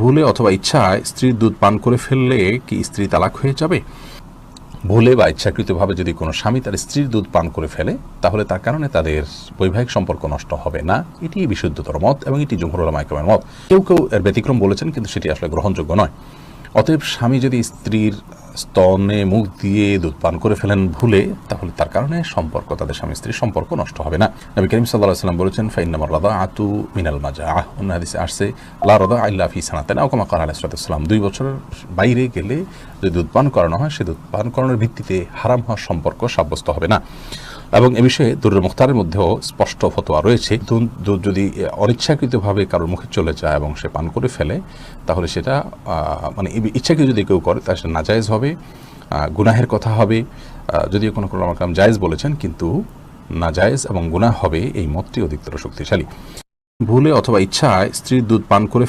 ভুলে অথবা ইচ্ছায় স্ত্রীর দুধ পান করে ফেললে কি স্ত্রী তালাক হয়ে যাবে? ভুলে বা ইচ্ছাকৃতভাবে যদি কোনো স্বামী তার স্ত্রীর দুধ পান করে ফেলে, তাহলে তার কারণে তাদের বৈবাহিক সম্পর্ক নষ্ট হবে না। এটি বিশুদ্ধতর মত এবং এটি জমহুর উলামা ইকরামের মত। কেউ কেউ এর ব্যতিক্রম বলেছেন, কিন্তু সেটি আসলে গ্রহণযোগ্য নয়। অতএব স্বামী যদি স্ত্রীর স্তনে মুখ দিয়ে দুধ পান করে ফেলেন ভুলে, তাহলে তার কারণে সম্পর্ক, তাদের স্বামী স্ত্রীর সম্পর্ক নষ্ট হবে না। নবী করিম সাল্লাল্লাহু আলাইহি ওয়াসাল্লাম বলেছেন, ফাইন্নামার রাদাআতু মিনাল মাজাআহ। অন্য হাদিসে আসছে, লা রাদাআ ইল্লা ফি সানাতাইন, আও কামা ক্বালা আলাইহিস সালাম। 2 বছরের বাইরে গেলে যদি দুধ পান করানো হয়, সে দুধ পান করানোর ভিত্তিতে হারাম হওয়ার সম্পর্ক সাব্যস্ত হবে না। এবং এ বিষয়ে দুরুল মুখতারের মধ্যেও স্পষ্ট ফতোয়া রয়েছে। দুধ যদি অনিচ্ছাকৃতভাবে কারোর মুখে চলে যায় এবং সে পান করে ফেলে, তাহলে সেটা মানে ইচ্ছাকৃত যদি কেউ করে, তাহলে সেটা নাজায়েজ হবে, গুনাহের কথা হবে। যদিও কোনো কোনো উলামা জায়েজ বলেছেন, কিন্তু নাজায়েজ এবং গুনাহ হবে, এই মতটি অধিকতর শক্তিশালী। ভুলে অথবা ইচ্ছায় স্ত্রীর দুধ পান করে